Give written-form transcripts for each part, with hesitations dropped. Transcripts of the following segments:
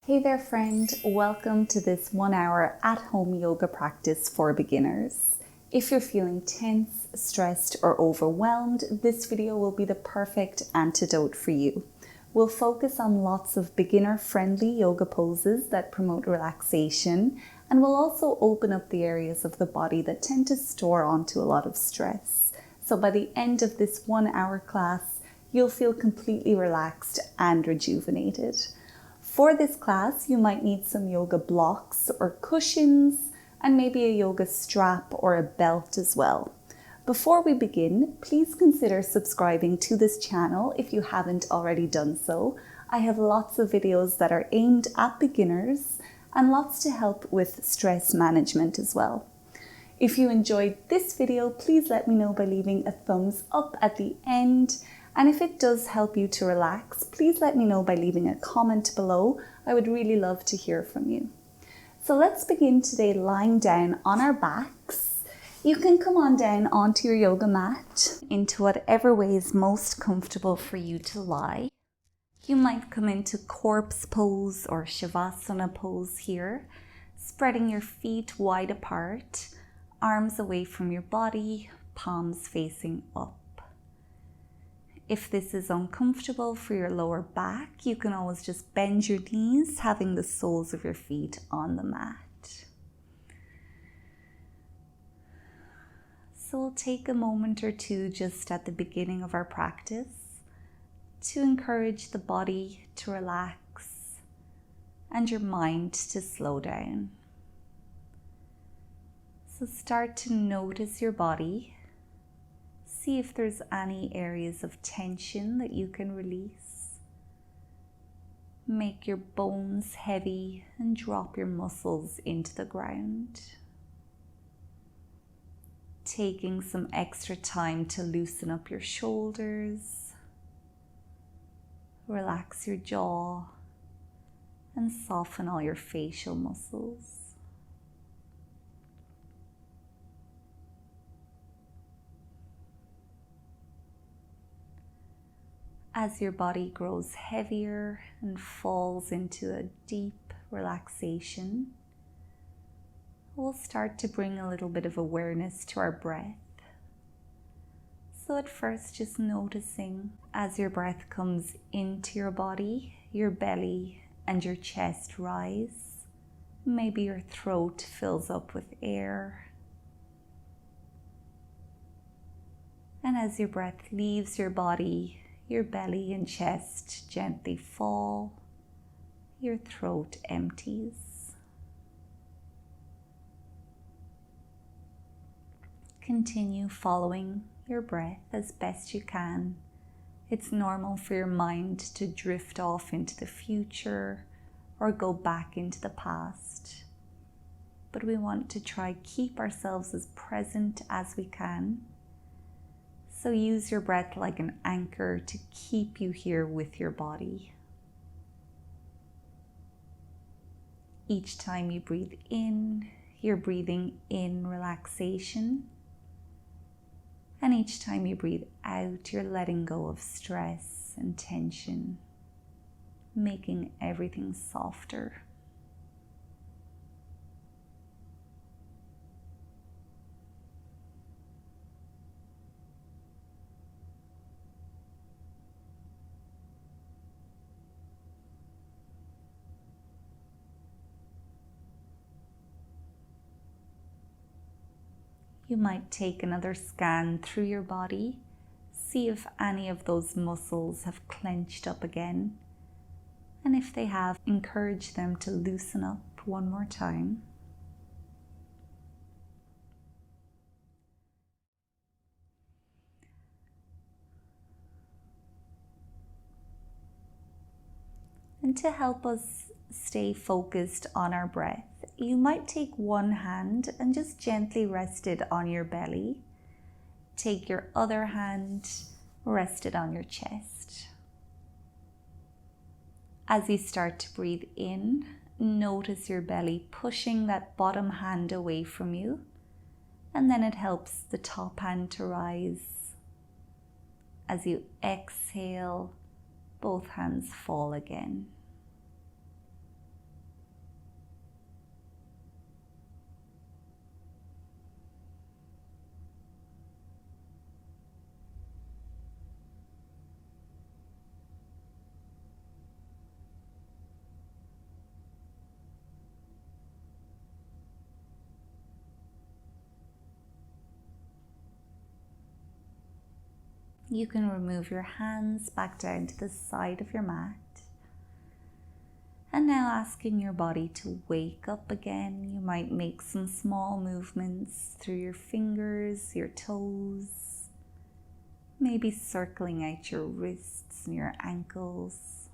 Hey there friend, welcome to this 1 hour at-home yoga practice for beginners. If you're feeling tense, stressed or overwhelmed, this video will be the perfect antidote for you. We'll focus on lots of beginner-friendly yoga poses that promote relaxation, and we'll also open up the areas of the body that tend to store onto a lot of stress. So by the end of this 1 hour class, you'll feel completely relaxed and rejuvenated. For this class, you might need some yoga blocks or cushions and maybe a yoga strap or a belt as well. Before we begin, please consider subscribing to this channel if you haven't already done so. I have lots of videos that are aimed at beginners and lots to help with stress management as well. If you enjoyed this video, please let me know by leaving a thumbs up at the end. And if it does help you to relax, please let me know by leaving a comment below. I would really love to hear from you. So let's begin today lying down on our backs. You can come on down onto your yoga mat into whatever way is most comfortable for you to lie. You might come into corpse pose or shavasana pose here, spreading your feet wide apart, arms away from your body, palms facing up. If this is uncomfortable for your lower back, you can always just bend your knees, having the soles of your feet on the mat. So we'll take a moment or two just at the beginning of our practice to encourage the body to relax and your mind to slow down. So start to notice your body. See if there's any areas of tension that you can release. Make your bones heavy and drop your muscles into the ground. Taking some extra time to loosen up your shoulders. Relax your jaw and soften all your facial muscles. As your body grows heavier and falls into a deep relaxation, we'll start to bring a little bit of awareness to our breath. So at first, just noticing as your breath comes into your body, your belly and your chest rise. Maybe your throat fills up with air. And as your breath leaves your body, your belly and chest gently fall, your throat empties. Continue following your breath as best you can. It's normal for your mind to drift off into the future or go back into the past. But we want to try keep ourselves as present as we can. So use your breath like an anchor to keep you here with your body. Each time you breathe in, you're breathing in relaxation. And each time you breathe out, you're letting go of stress and tension, making everything softer. You might take another scan through your body, see if any of those muscles have clenched up again. And if they have, encourage them to loosen up one more time. And to help us stay focused on our breath, you might take one hand and just gently rest it on your belly. Take your other hand, rest it on your chest. As you start to breathe in, notice your belly pushing that bottom hand away from you, and then it helps the top hand to rise. As you exhale, both hands fall again. You can remove your hands back down to the side of your mat. And now asking your body to wake up again. You might make some small movements through your fingers, your toes, maybe circling out your wrists and your ankles,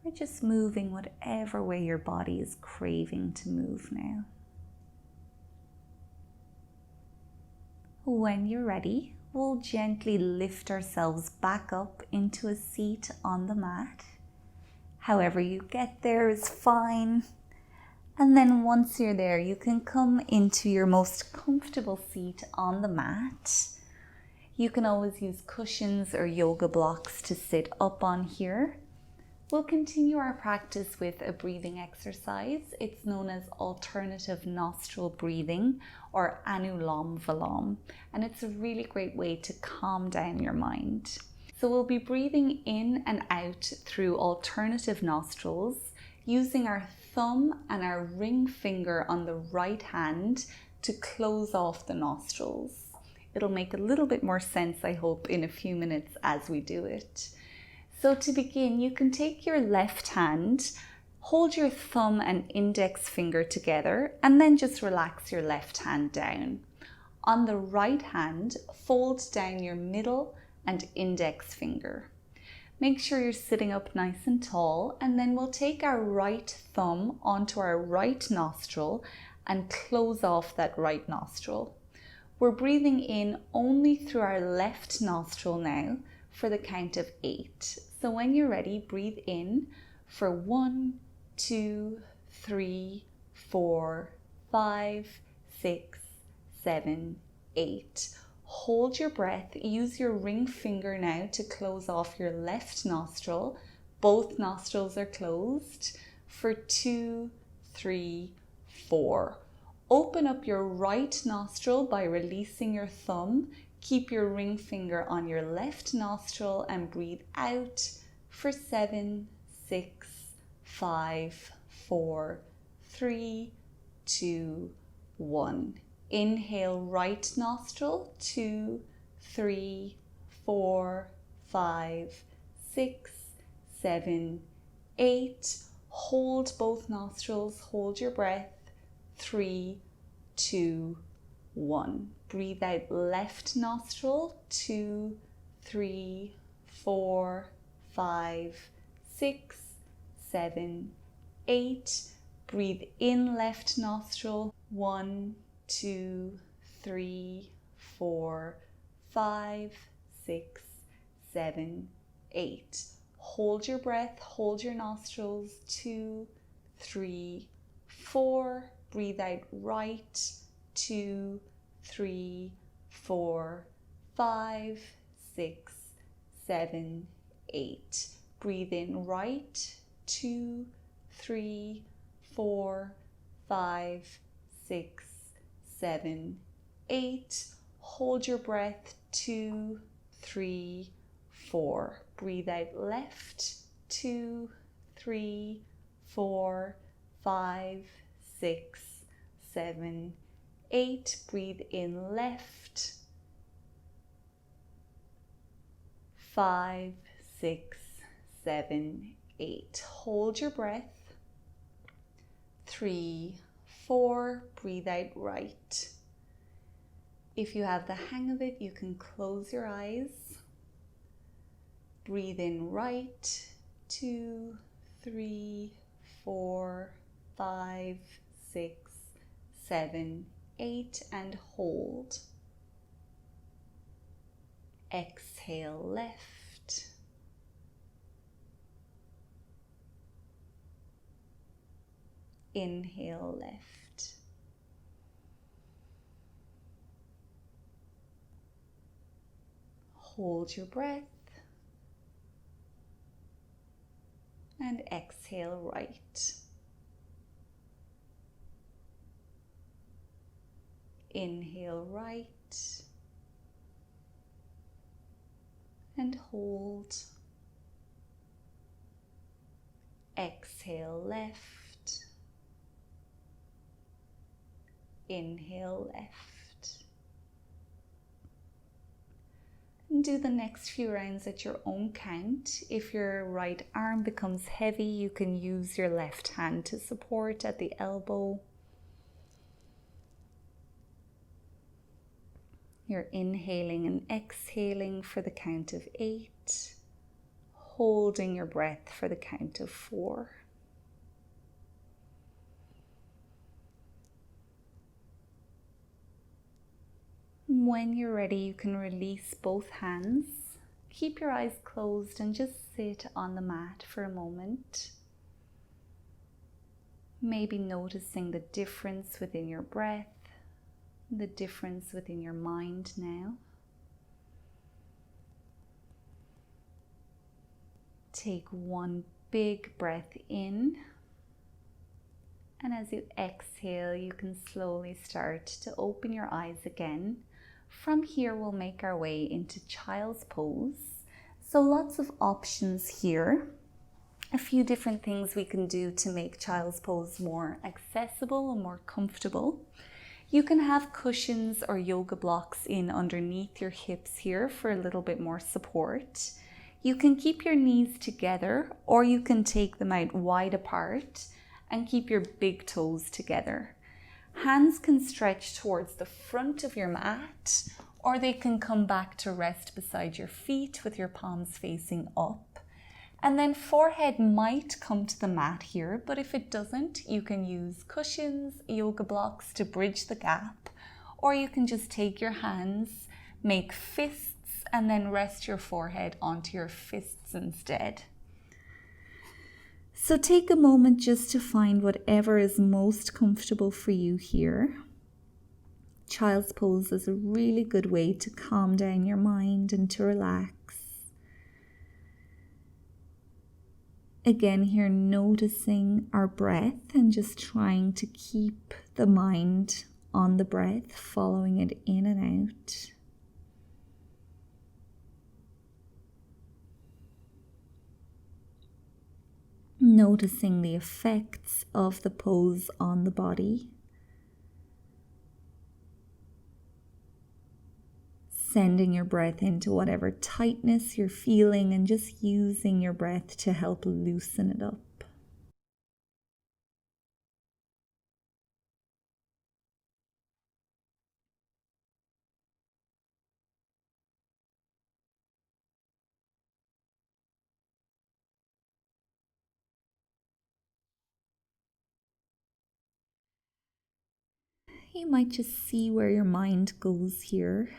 or just moving whatever way your body is craving to move now. When you're ready, we'll gently lift ourselves back up into a seat on the mat. However you get there is fine. And then once you're there, you can come into your most comfortable seat on the mat. You can always use cushions or yoga blocks to sit up on here. We'll continue our practice with a breathing exercise. It's known as alternative nostril breathing or Anulam Vilam, and it's a really great way to calm down your mind. So we'll be breathing in and out through alternative nostrils, using our thumb and our ring finger on the right hand to close off the nostrils. It'll make a little bit more sense, I hope, in a few minutes as we do it. So to begin, you can take your left hand, hold your thumb and index finger together, and then just relax your left hand down. On the right hand, fold down your middle and index finger. Make sure you're sitting up nice and tall, and then we'll take our right thumb onto our right nostril and close off that right nostril. We're breathing in only through our left nostril now for the count of 8. So when you're ready, breathe in for 1, 2, 3, 4, 5, 6, 7, 8. Hold your breath. Use your ring finger now to close off your left nostril. Both nostrils are closed for 2, 3, 4. Open up your right nostril by releasing your thumb. Keep your ring finger on your left nostril and breathe out for 7, 6, 5, 4, 3, 2, 1. Inhale right nostril, 2, 3, 4, 5, 6, 7, 8. Hold both nostrils, hold your breath, 3, 2, 1. Breathe out left nostril, 2, 3, 4, 5, 6, 7, 8. Breathe in left nostril, 1, 2, 3, 4, 5, 6, 7, 8. Hold your breath, hold your nostrils, 2, 3, 4. Breathe out right, 2, 3, 4, 5, 6, 7, 8. Breathe in right, 2, 3, 4, 5, 6, 7, 8. Hold your breath, 2, 3, 4. Breathe out left, 2, 3, 4, 5, 6, 7, 8. Breathe in left, 5, 6, 7, 8. Hold your breath, 3, 4. Breathe out right. If you have the hang of it, you can close your eyes. Breathe in right, 2, 3, 4, 5, 6, 7, 8, and hold. Exhale left. Inhale left. Hold your breath. And exhale right. Inhale right. And hold. Exhale left. Inhale left. And do the next few rounds at your own count. If your right arm becomes heavy, you can use your left hand to support at the elbow. You're inhaling and exhaling for the count of 8, holding your breath for the count of 4. When you're ready, you can release both hands. Keep your eyes closed and just sit on the mat for a moment. Maybe noticing the difference within your breath, the difference within your mind now. Take one big breath in, and as you exhale, you can slowly start to open your eyes again. From here, we'll make our way into child's pose. So lots of options here. A few different things we can do to make child's pose more accessible and more comfortable. You can have cushions or yoga blocks in underneath your hips here for a little bit more support. You can keep your knees together, or you can take them out wide apart and keep your big toes together. Hands can stretch towards the front of your mat, or they can come back to rest beside your feet with your palms facing up. And then forehead might come to the mat here, but if it doesn't, you can use cushions, yoga blocks to bridge the gap, or you can just take your hands, make fists, and then rest your forehead onto your fists instead. So take a moment just to find whatever is most comfortable for you here. Child's pose is a really good way to calm down your mind and to relax. Again, here noticing our breath and just trying to keep the mind on the breath, following it in and out. Noticing the effects of the pose on the body. Sending your breath into whatever tightness you're feeling and just using your breath to help loosen it up. You might just see where your mind goes here.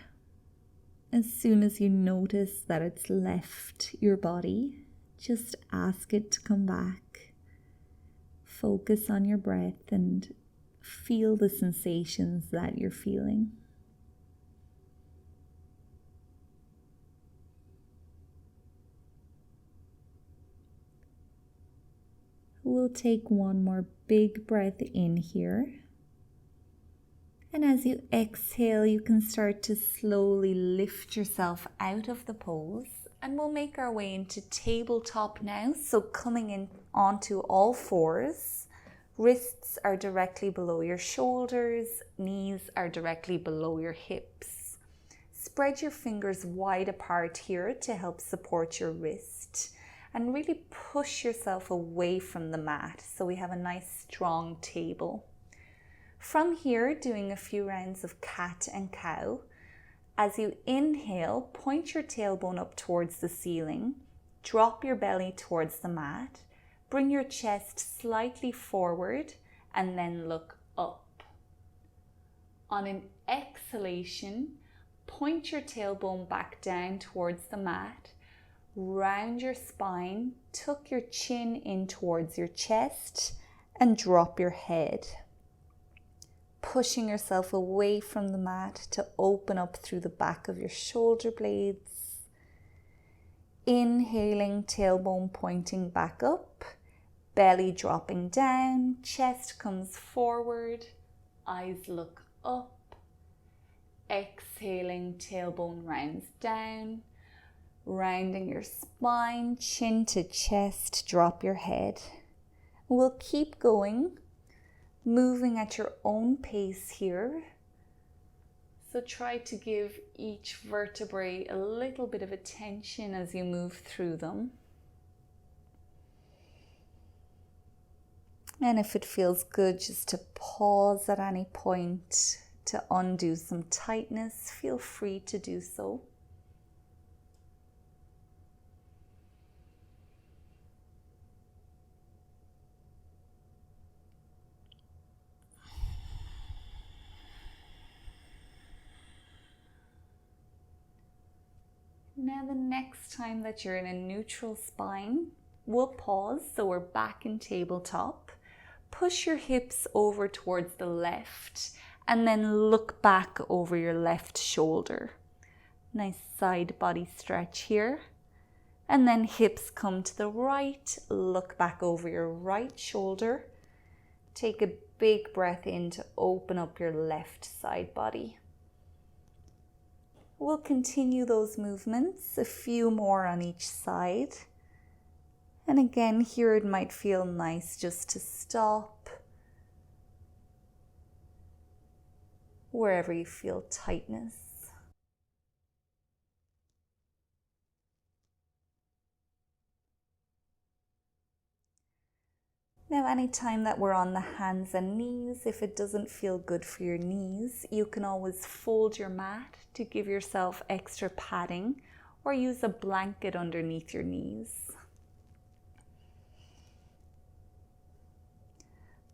As soon as you notice that it's left your body, just ask it to come back. Focus on your breath and feel the sensations that you're feeling. We'll take one more big breath in here. And as you exhale, you can start to slowly lift yourself out of the pose. And we'll make our way into tabletop now. So coming in onto all fours. Wrists are directly below your shoulders. Knees are directly below your hips. Spread your fingers wide apart here to help support your wrist. And really push yourself away from the mat so we have a nice strong table. From here, doing a few rounds of cat and cow. As you inhale, point your tailbone up towards the ceiling, drop your belly towards the mat, bring your chest slightly forward, and then look up. On an exhalation, point your tailbone back down towards the mat, round your spine, tuck your chin in towards your chest, and drop your head. Pushing yourself away from the mat to open up through the back of your shoulder blades. Inhaling, tailbone pointing back up, belly dropping down, chest comes forward, eyes look up. Exhaling, tailbone rounds down, rounding your spine, chin to chest, drop your head. We'll keep going. Moving at your own pace here. So try to give each vertebrae a little bit of attention as you move through them. And if it feels good just to pause at any point to undo some tightness, feel free to do so. Now the next time that you're in a neutral spine, we'll pause, so we're back in tabletop. Push your hips over towards the left and then look back over your left shoulder. Nice side body stretch here. And then hips come to the right, look back over your right shoulder. Take a big breath in to open up your left side body. We'll continue those movements, a few more on each side. And again, here it might feel nice just to stop wherever you feel tightness. Now, anytime that we're on the hands and knees, if it doesn't feel good for your knees, you can always fold your mat to give yourself extra padding or use a blanket underneath your knees.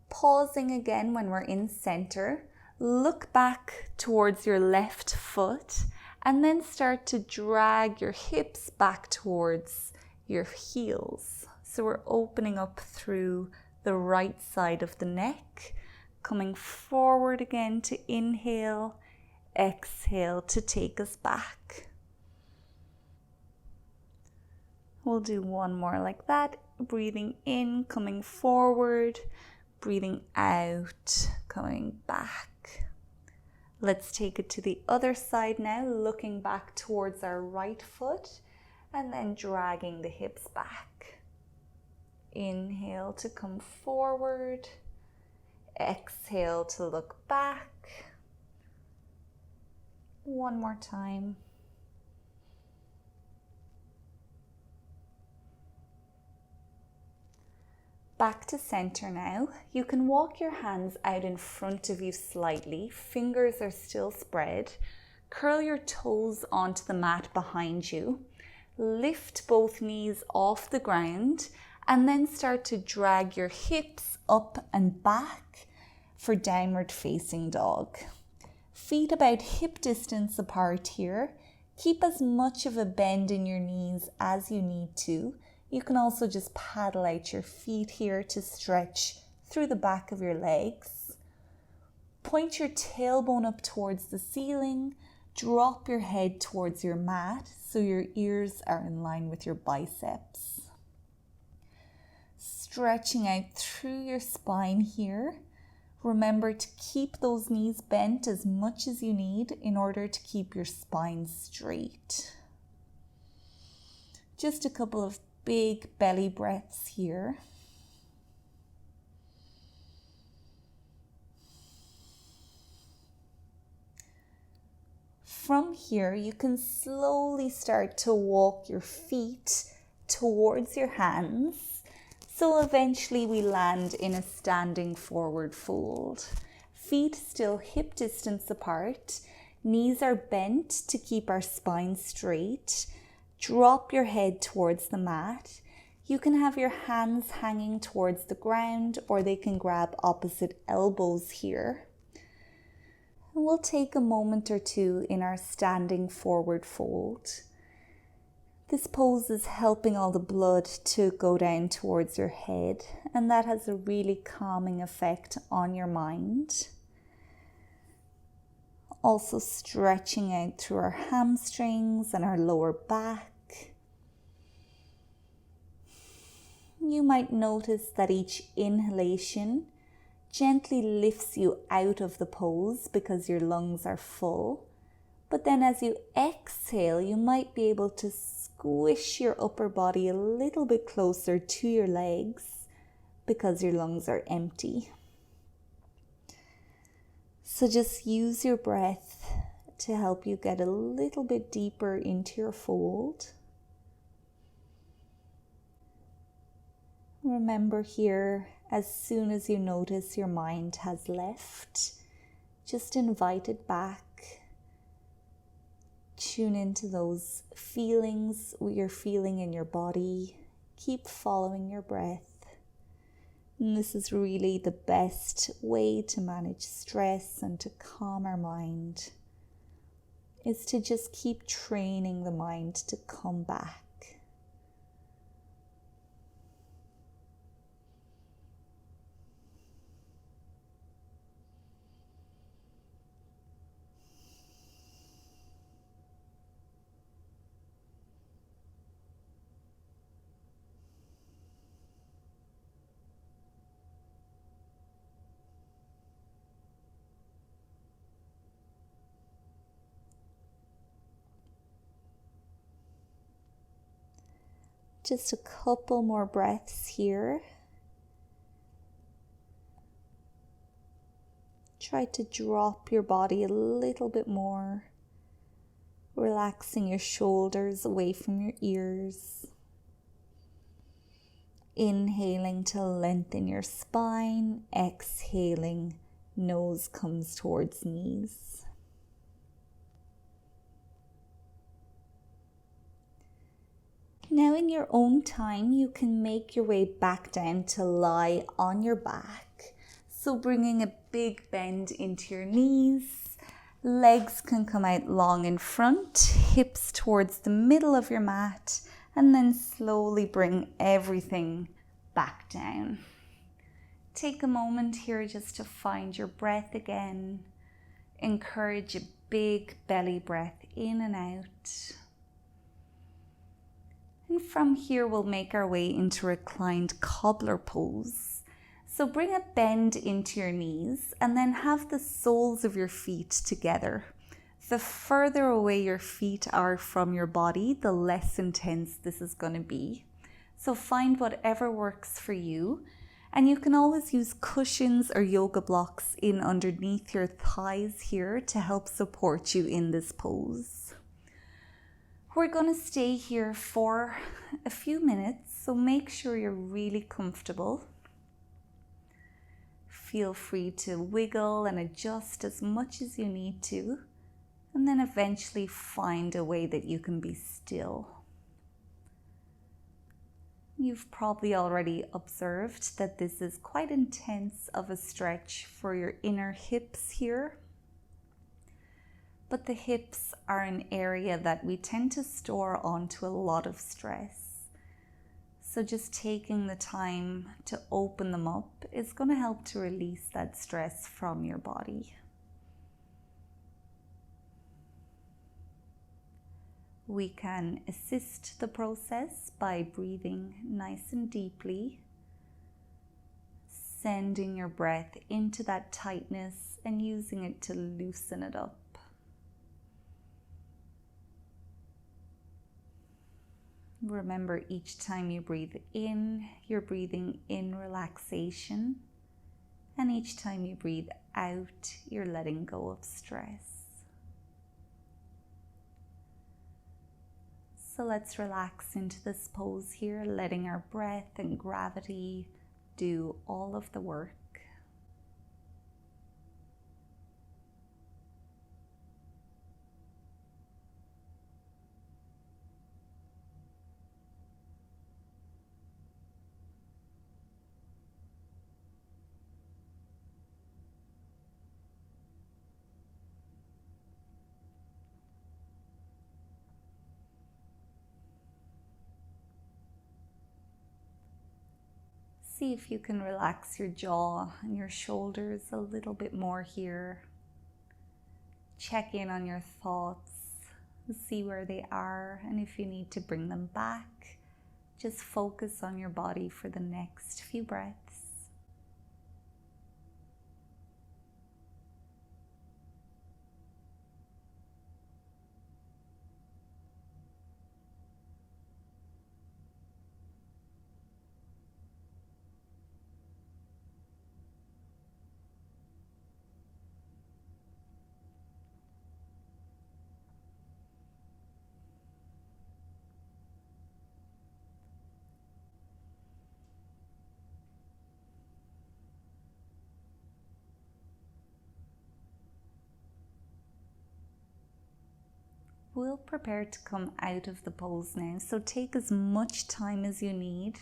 Pausing again when we're in center, look back towards your left foot and then start to drag your hips back towards your heels. So we're opening up through the right side of the neck, coming forward again to inhale, exhale to take us back. We'll do one more like that, breathing in, coming forward, breathing out, coming back. Let's take it to the other side now, looking back towards our right foot and then dragging the hips back. Inhale to come forward, exhale to look back. One more time. Back to center now. You can walk your hands out in front of you slightly. Fingers are still spread. Curl your toes onto the mat behind you. Lift both knees off the ground and then start to drag your hips up and back for downward facing dog. Feet about hip distance apart here. Keep as much of a bend in your knees as you need to. You can also just paddle out your feet here to stretch through the back of your legs. Point your tailbone up towards the ceiling. Drop your head towards your mat so your ears are in line with your biceps. Stretching out through your spine here. Remember to keep those knees bent as much as you need in order to keep your spine straight. Just a couple of big belly breaths here. From here, you can slowly start to walk your feet towards your hands. So eventually we land in a standing forward fold. Feet still hip distance apart. Knees are bent to keep our spine straight. Drop your head towards the mat. You can have your hands hanging towards the ground or they can grab opposite elbows here. And we'll take a moment or two in our standing forward fold. This pose is helping all the blood to go down towards your head, and that has a really calming effect on your mind. Also stretching out through our hamstrings and our lower back. You might notice that each inhalation gently lifts you out of the pose because your lungs are full. But then as you exhale, you might be able to squish your upper body a little bit closer to your legs because your lungs are empty. So just use your breath to help you get a little bit deeper into your fold. Remember here, as soon as you notice your mind has left, just invite it back. Tune into those feelings you're feeling in your body. Keep following your breath. And this is really the best way to manage stress and to calm our mind, is to just keep training the mind to come back. Just a couple more breaths here. Try to drop your body a little bit more, relaxing your shoulders away from your ears. Inhaling to lengthen your spine, exhaling, nose comes towards knees. Now in your own time, you can make your way back down to lie on your back. So bringing a big bend into your knees, legs can come out long in front, hips towards the middle of your mat, and then slowly bring everything back down. Take a moment here just to find your breath again. Encourage a big belly breath in and out. And from here, we'll make our way into reclined cobbler pose. So bring a bend into your knees and then have the soles of your feet together. The further away your feet are from your body, the less intense this is going to be. So find whatever works for you. And you can always use cushions or yoga blocks in underneath your thighs here to help support you in this pose. We're going to stay here for a few minutes, so make sure you're really comfortable. Feel free to wiggle and adjust as much as you need to, and then eventually find a way that you can be still. You've probably already observed that this is quite intense of a stretch for your inner hips here. But the hips are an area that we tend to store onto a lot of stress. So just taking the time to open them up is going to help to release that stress from your body. We can assist the process by breathing nice and deeply, sending your breath into that tightness and using it to loosen it up. Remember, each time you breathe in, you're breathing in relaxation. And each time you breathe out, you're letting go of stress. So let's relax into this pose here, letting our breath and gravity do all of the work. See if you can relax your jaw and your shoulders a little bit more here. Check in on your thoughts, see where they are, and if you need to bring them back, just focus on your body for the next few breaths. We'll prepare to come out of the pose now, so take as much time as you need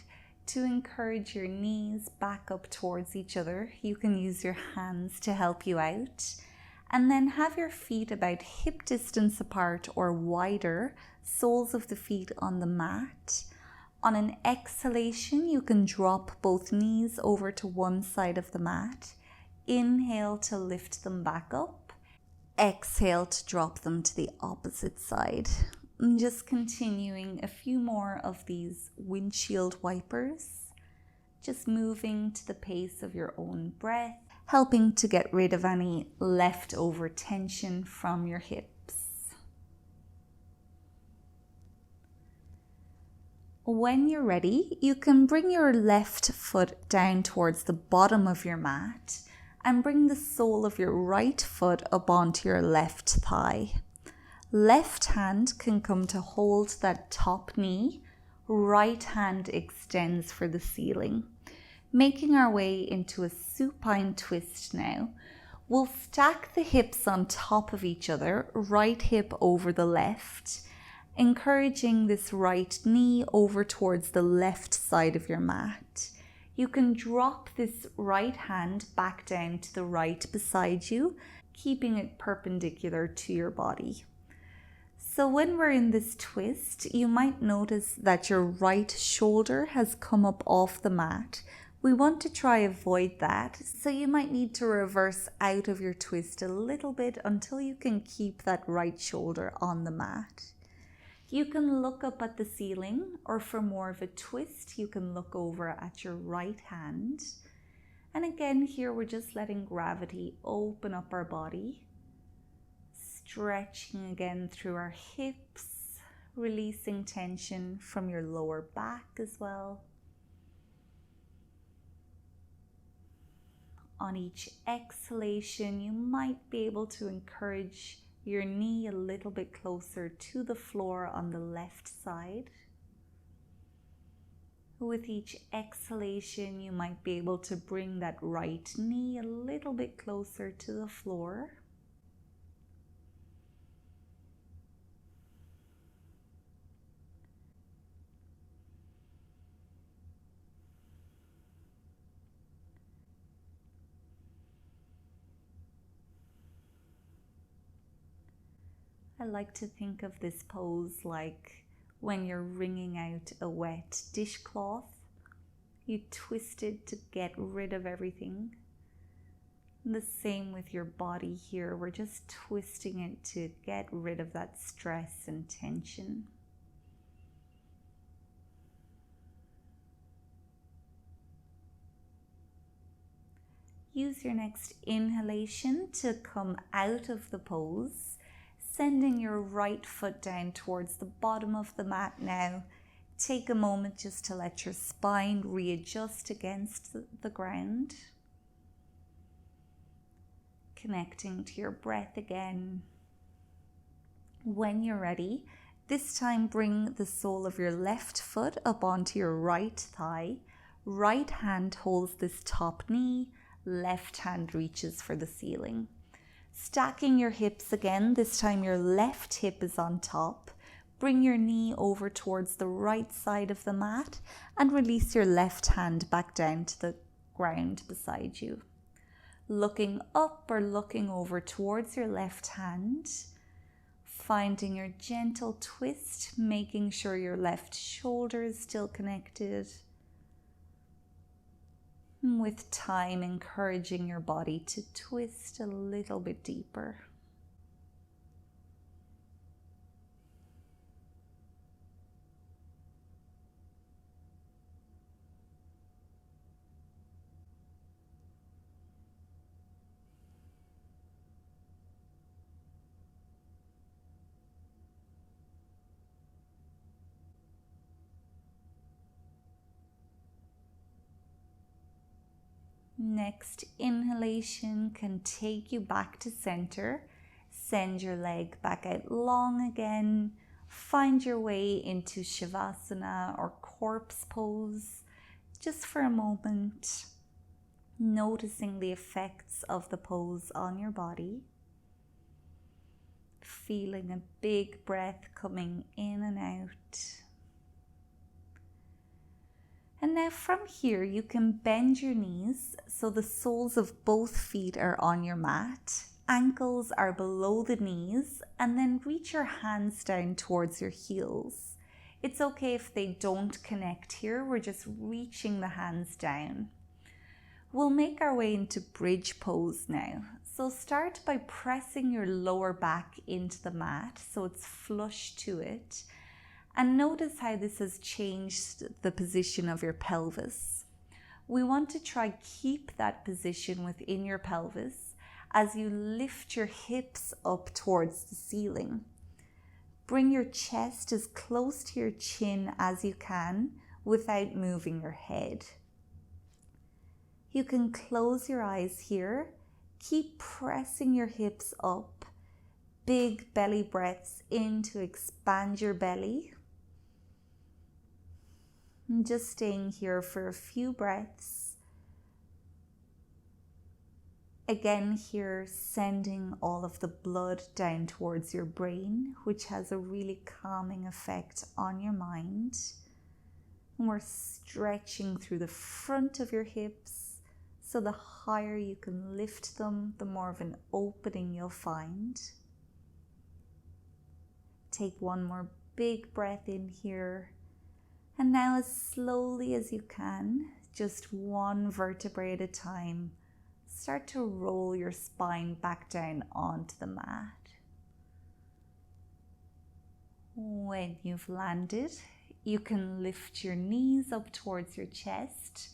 to encourage your knees back up towards each other. You can use your hands to help you out. And then have your feet about hip distance apart or wider, soles of the feet on the mat. On an exhalation, you can drop both knees over to one side of the mat. Inhale to lift them back up. Exhale to drop them to the opposite side. I'm just continuing a few more of these windshield wipers, just moving to the pace of your own breath, helping to get rid of any leftover tension from your hips. When you're ready, you can bring your left foot down towards the bottom of your mat and bring the sole of your right foot up onto your left thigh. Left hand can come to hold that top knee. Right hand extends for the ceiling. Making our way into a supine twist now. We'll stack the hips on top of each other, right hip over the left, encouraging this right knee over towards the left side of your mat. You can drop this right hand back down to the right beside you, keeping it perpendicular to your body. So when we're in this twist, you might notice that your right shoulder has come up off the mat. We want to try avoid that, so you might need to reverse out of your twist a little bit until you can keep that right shoulder on the mat. You can look up at the ceiling, or for more of a twist, you can look over at your right hand. And again, here we're just letting gravity open up our body. Stretching again through our hips, releasing tension from your lower back as well. On each exhalation, you might be able to encourage your knee a little bit closer to the floor on the left side. With each exhalation, you might be able to bring that right knee a little bit closer to the floor. I like to think of this pose like when you're wringing out a wet dishcloth. You twist it to get rid of everything. And the same with your body here. We're just twisting it to get rid of that stress and tension. Use your next inhalation to come out of the pose, sending your right foot down towards the bottom of the mat now. Take a moment just to let your spine readjust against the ground. Connecting to your breath again. When you're ready, this time bring the sole of your left foot up onto your right thigh. Right hand holds this top knee, left hand reaches for the ceiling. Stacking your hips again, this time your left hip is on top. Bring your knee over towards the right side of the mat and release your left hand back down to the ground beside you. Looking up or looking over towards your left hand, finding your gentle twist, making sure your left shoulder is still connected. With time, encouraging your body to twist a little bit deeper. Next inhalation can take you back to center. Send your leg back out long again. Find your way into Shavasana or corpse pose just for a moment, noticing the effects of the pose on your body. feeling a big breath coming in and out. And now from here, you can bend your knees so the soles of both feet are on your mat. Ankles are below the knees, and then reach your hands down towards your heels. It's okay if they don't connect here, we're just reaching the hands down. We'll make our way into bridge pose now. So start by pressing your lower back into the mat so it's flush to it. And notice how this has changed the position of your pelvis. We want to try keep that position within your pelvis as you lift your hips up towards the ceiling. Bring your chest as close to your chin as you can without moving your head. You can close your eyes here. Keep pressing your hips up. Big belly breaths in to expand your belly. And just staying here for a few breaths. Again here, sending all of the blood down towards your brain, which has a really calming effect on your mind. And we're stretching through the front of your hips, so the higher you can lift them, the more of an opening you'll find. Take one more big breath in here. And now as slowly as you can, just one vertebrae at a time, start to roll your spine back down onto the mat. When you've landed, you can lift your knees up towards your chest,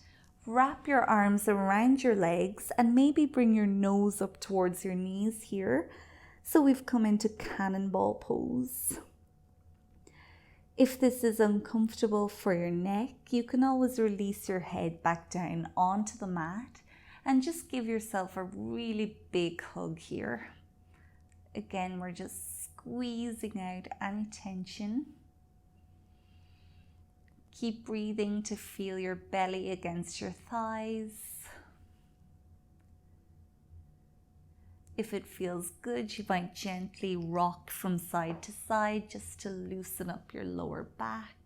wrap your arms around your legs, and maybe bring your nose up towards your knees here. So we've come into cannonball pose. If this is uncomfortable for your neck, you can always release your head back down onto the mat and just give yourself a really big hug here. Again, we're just squeezing out any tension. Keep breathing to feel your belly against your thighs. If it feels good, you might gently rock from side to side just to loosen up your lower back.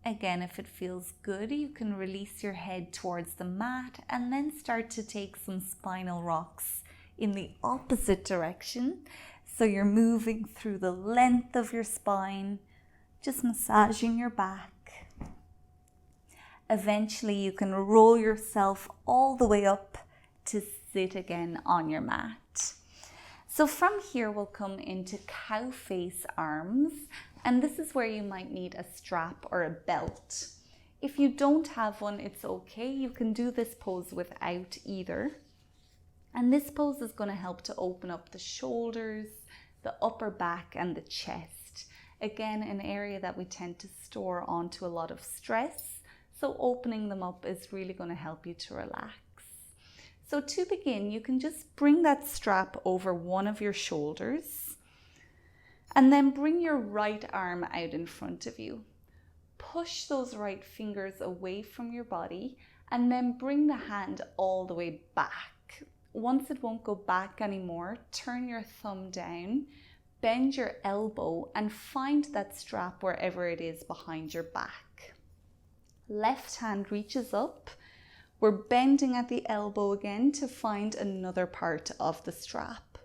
Again, if it feels good, you can release your head towards the mat and then start to take some spinal rocks in the opposite direction. So you're moving through the length of your spine, just massaging your back. Eventually, you can roll yourself all the way up to sit again on your mat. So from here, we'll come into cow face arms, and this is where you might need a strap or a belt. If you don't have one, it's okay. You can do this pose without either. And this pose is going to help to open up the shoulders, the upper back, and the chest. Again, an area that we tend to store onto a lot of stress. So opening them up is really going to help you to relax. So to begin, you can just bring that strap over one of your shoulders and then bring your right arm out in front of you. Push those right fingers away from your body and then bring the hand all the way back. Once it won't go back anymore, turn your thumb down, bend your elbow and find that strap wherever it is behind your back. Left hand reaches up. We're bending at the elbow again to find another part of the strap.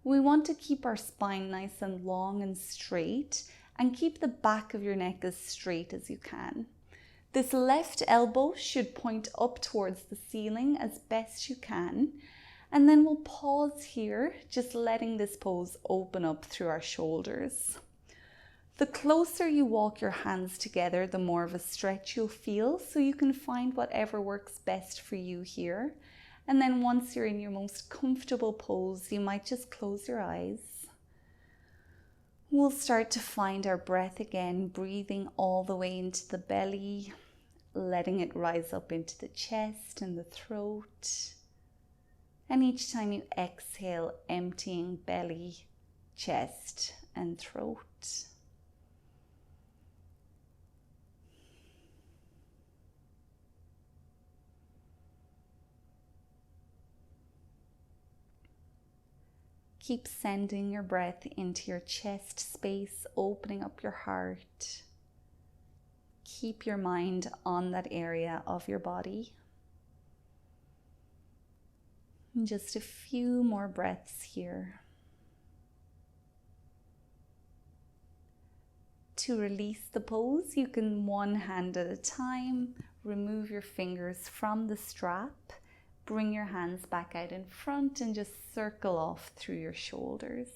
We want to keep our spine nice and long and straight and keep the back of your neck as straight as you can. This left elbow should point up towards the ceiling as best you can. And then we'll pause here, just letting this pose open up through our shoulders. The closer you walk your hands together, the more of a stretch you'll feel, so you can find whatever works best for you here. And then once you're in your most comfortable pose, you might just close your eyes. We'll start to find our breath again, breathing all the way into the belly, letting it rise up into the chest and the throat. And each time you exhale, emptying belly, chest, and throat. Keep sending your breath into your chest space, opening up your heart. Keep your mind on that area of your body. And just a few more breaths here. To release the pose, you can one hand at a time remove your fingers from the strap. Bring your hands back out in front and just circle off through your shoulders.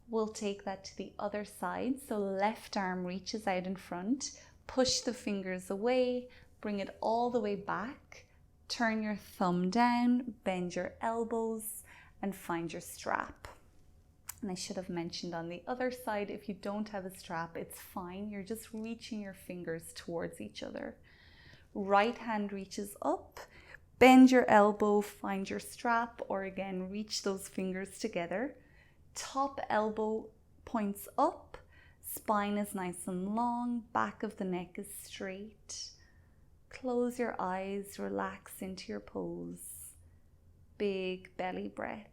We'll take that to the other side. So left arm reaches out in front. Push the fingers away. Bring it all the way back. Turn your thumb down. Bend your elbows and find your strap. And I should have mentioned on the other side, if you don't have a strap, it's fine. You're just reaching your fingers towards each other. Right hand reaches up. Bend your elbow, find your strap, or again, reach those fingers together. Top elbow points up, spine is nice and long, back of the neck is straight. Close your eyes, relax into your pose. Big belly breaths.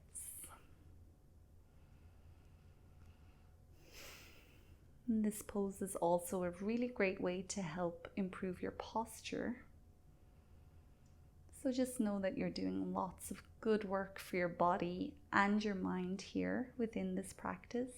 And this pose is also a really great way to help improve your posture. So just know that you're doing lots of good work for your body and your mind here within this practice.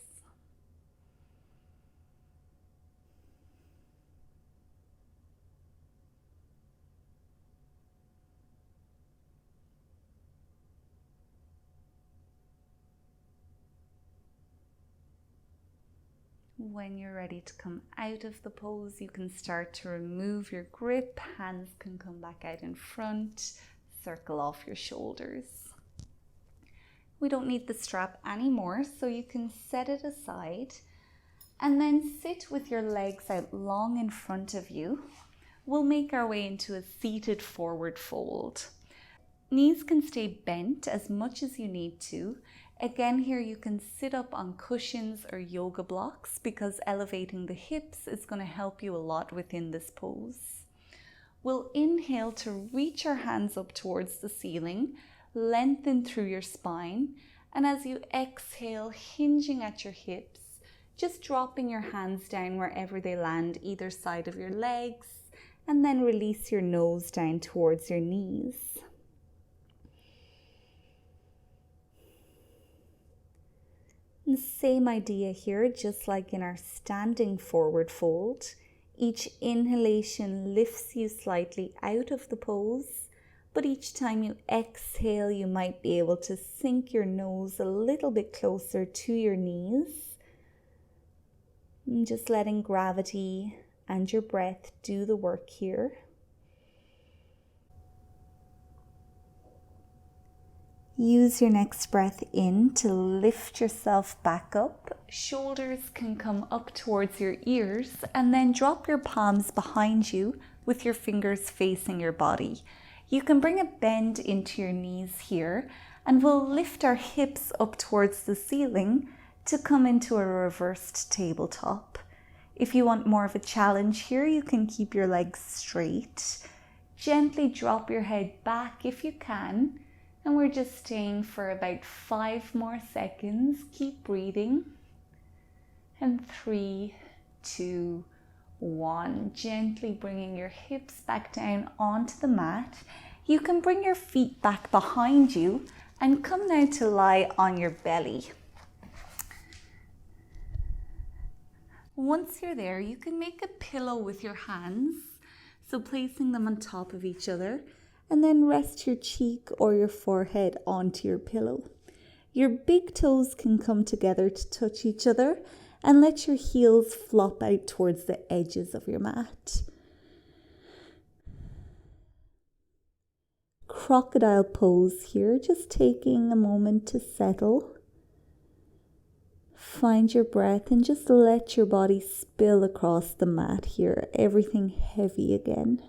When you're ready to come out of the pose, you can start to remove your grip. Hands can come back out in front. Circle off your shoulders. We don't need the strap anymore, so you can set it aside and then sit with your legs out long in front of you. We'll make our way into a seated forward fold. Knees can stay bent as much as you need to. Again, here you can sit up on cushions or yoga blocks because elevating the hips is going to help you a lot within this pose. We'll inhale to reach our hands up towards the ceiling, lengthen through your spine, and as you exhale, hinging at your hips, just dropping your hands down wherever they land, either side of your legs, and then release your nose down towards your knees. The same idea here, just like in our standing forward fold. Each inhalation lifts you slightly out of the pose, but each time you exhale, you might be able to sink your nose a little bit closer to your knees. And just letting gravity and your breath do the work here. Use your next breath in to lift yourself back up. Shoulders can come up towards your ears and then drop your palms behind you with your fingers facing your body. You can bring a bend into your knees here and we'll lift our hips up towards the ceiling to come into a reversed tabletop. If you want more of a challenge here, you can keep your legs straight. Gently drop your head back if you can. And we're just staying for about 5 more seconds. Keep breathing. And 3, 2, 1. Gently bringing your hips back down onto the mat. You can bring your feet back behind you and come now to lie on your belly. Once you're there, you can make a pillow with your hands. So placing them on top of each other. And then rest your cheek or your forehead onto your pillow. Your big toes can come together to touch each other and let your heels flop out towards the edges of your mat. Crocodile pose here, just taking a moment to settle. Find your breath and just let your body spill across the mat here, everything heavy again.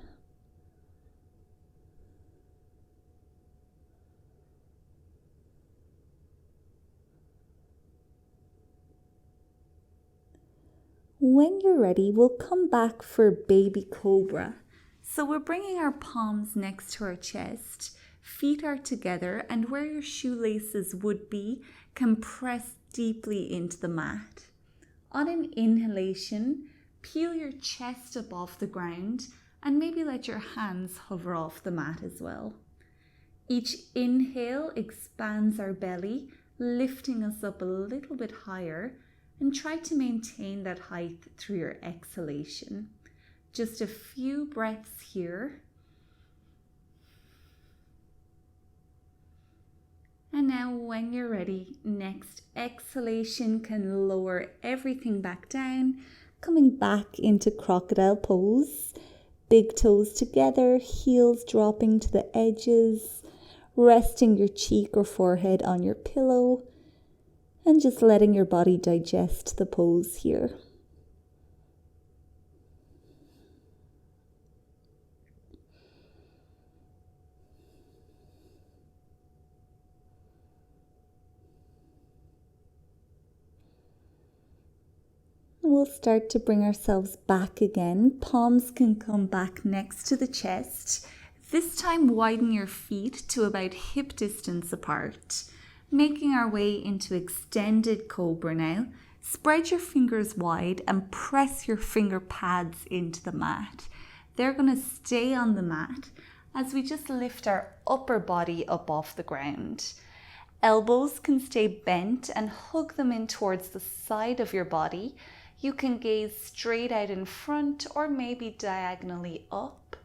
When you're ready, we'll come back for baby cobra. So we're bringing our palms next to our chest, Feet are together, and where your shoelaces would be can press deeply into the mat. On an inhalation, peel your chest up off the ground and maybe let your hands hover off the mat as well. Each inhale expands our belly, lifting us up a little bit higher, and try to maintain that height through your exhalation. Just a few breaths here. And now when you're ready, next exhalation can lower everything back down, coming back into crocodile pose. Big toes together, heels dropping to the edges, resting your cheek or forehead on your pillow, and just letting your body digest the pose here. We'll start to bring ourselves back again. Palms can come back next to the chest. This time widen your feet to about hip distance apart. Making our way into extended cobra now. Spread your fingers wide and press your finger pads into the mat. They're going to stay on the mat as we just lift our upper body up off the ground. Elbows can stay bent and hug them in towards the side of your body. You can gaze straight out in front or maybe diagonally up.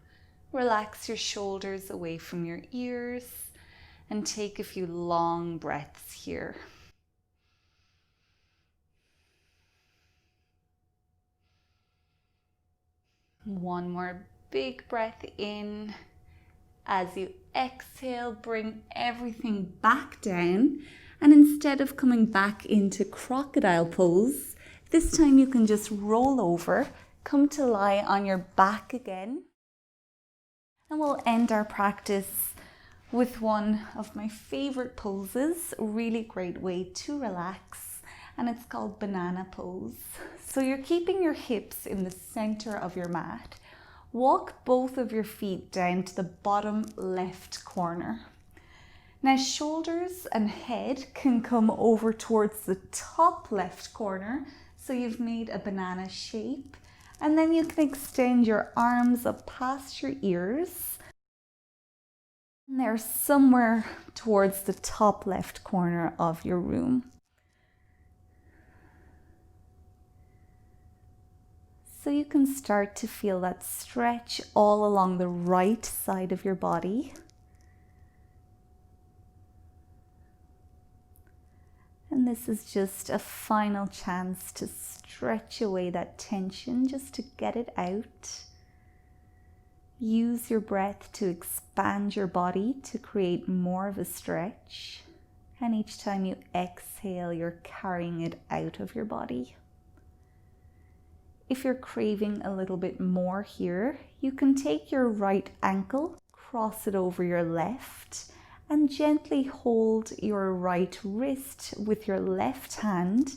Relax your shoulders away from your ears and take a few long breaths here. One more big breath in. As you exhale, bring everything back down, and instead of coming back into crocodile pose, this time you can just roll over, come to lie on your back again. And we'll end our practice with one of my favorite poses, a really great way to relax, and it's called banana pose. So you're keeping your hips in the center of your mat. Walk both of your feet down to the bottom left corner. Now shoulders and head can come over towards the top left corner, so you've made a banana shape, and then you can extend your arms up past your ears. And they're somewhere towards the top left corner of your room. So you can start to feel that stretch all along the right side of your body. And this is just a final chance to stretch away that tension, just to get it out. Use your breath to expand your body to create more of a stretch. And each time you exhale, you're carrying it out of your body. If you're craving a little bit more here, you can take your right ankle, cross it over your left, and gently hold your right wrist with your left hand,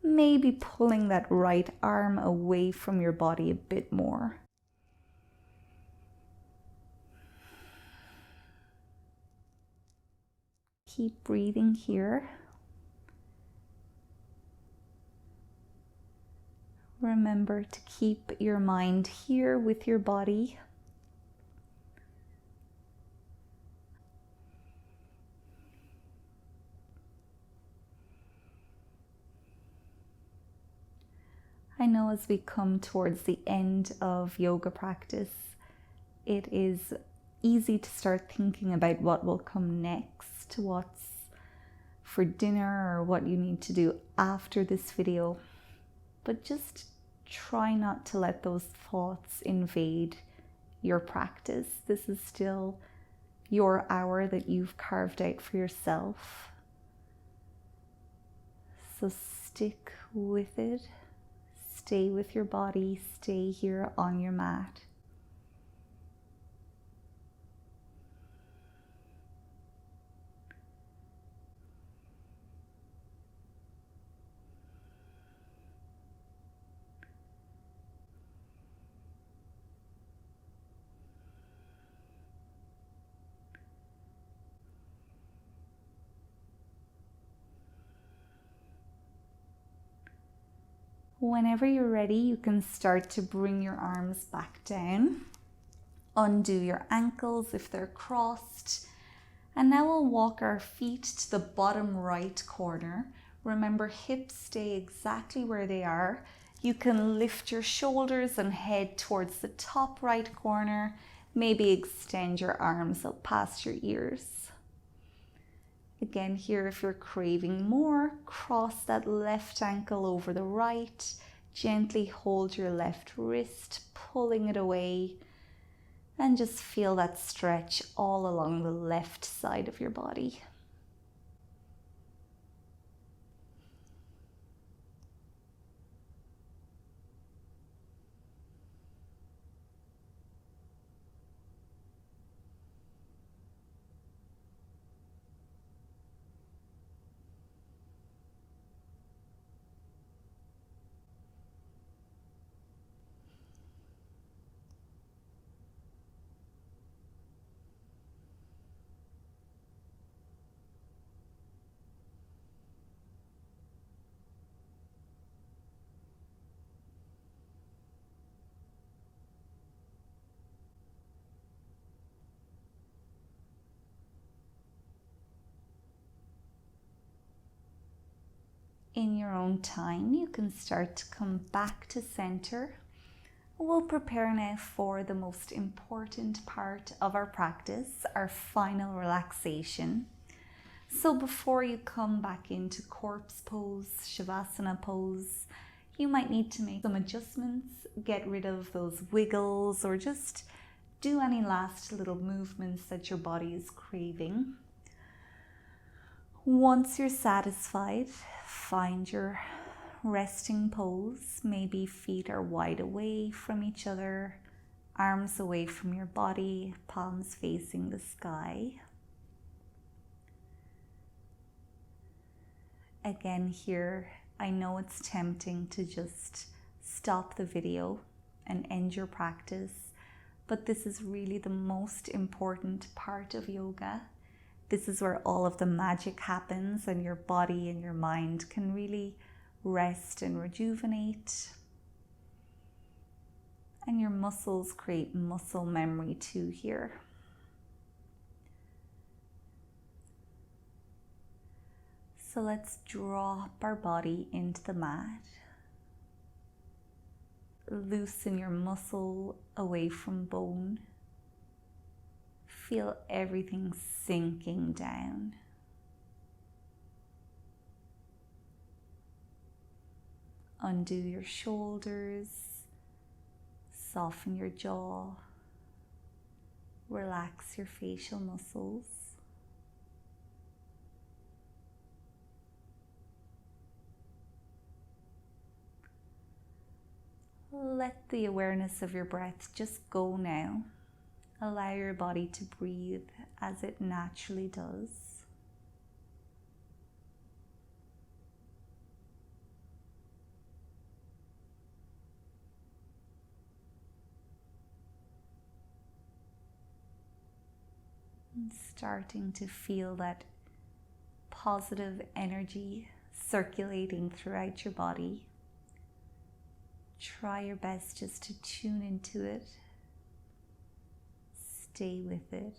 maybe pulling that right arm away from your body a bit more. Keep breathing here. Remember to keep your mind here with your body. I know as we come towards the end of yoga practice, it is easy to start thinking about what will come next, what's for dinner, or what you need to do after this video. But just try not to let those thoughts invade your practice. This is still your hour that you've carved out for yourself. So stick with it. Stay with your body. Stay here on your mat. Whenever you're ready, you can start to bring your arms back down. Undo your ankles if they're crossed. And now we'll walk our feet to the bottom right corner. Remember, hips stay exactly where they are. You can lift your shoulders and head towards the top right corner. Maybe extend your arms up past your ears. Again, here, if you're craving more, cross that left ankle over the right. Gently hold your left wrist, pulling it away. And just feel that stretch all along the left side of your body. In your own time, you can start to come back to center. We'll prepare now for the most important part of our practice, our final relaxation. So before you come back into corpse pose, shavasana pose, you might need to make some adjustments, get rid of those wiggles, or just do any last little movements that your body is craving. Once you're satisfied, find your resting pose. Maybe feet are wide away from each other, arms away from your body, palms facing the sky. Again here, I know it's tempting to just stop the video and end your practice, but this is really the most important part of yoga. This is where all of the magic happens and your body and your mind can really rest and rejuvenate. And your muscles create muscle memory too here. So let's drop our body into the mat. Loosen your muscle away from bone. Feel everything sinking down. Undo your shoulders, soften your jaw, relax your facial muscles. Let the awareness of your breath just go now. Allow your body to breathe as it naturally does. And starting to feel that positive energy circulating throughout your body. Try your best just to tune into it. Stay with it.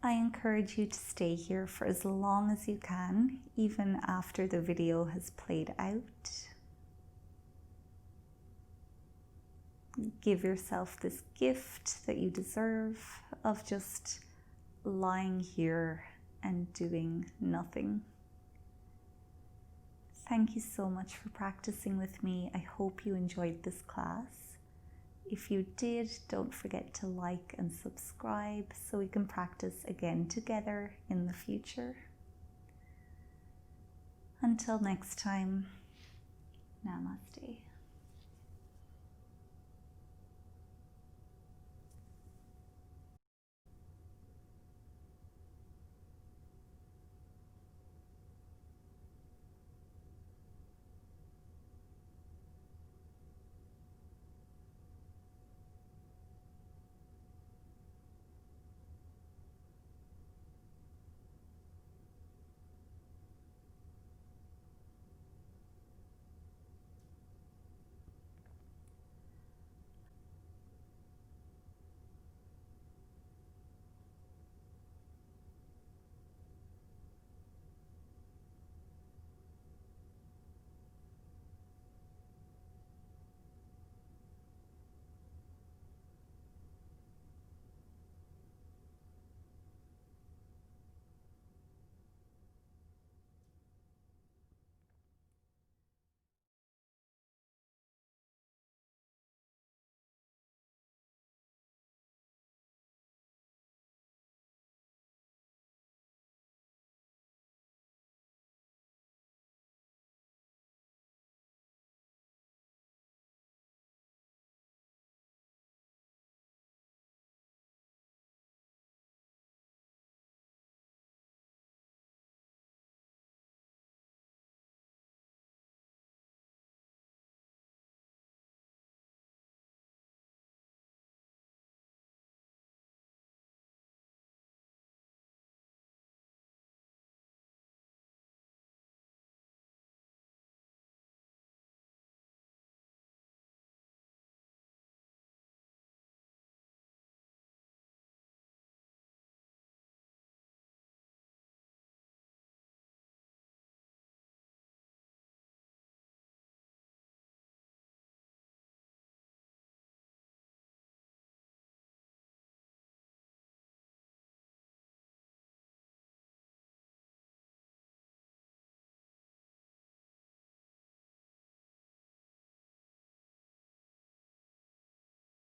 I encourage you to stay here for as long as you can, even after the video has played out. Give yourself this gift that you deserve of just lying here and doing nothing. Thank you so much for practicing with me. I hope you enjoyed this class. If you did, don't forget to like and subscribe so we can practice again together in the future. Until next time, namaste.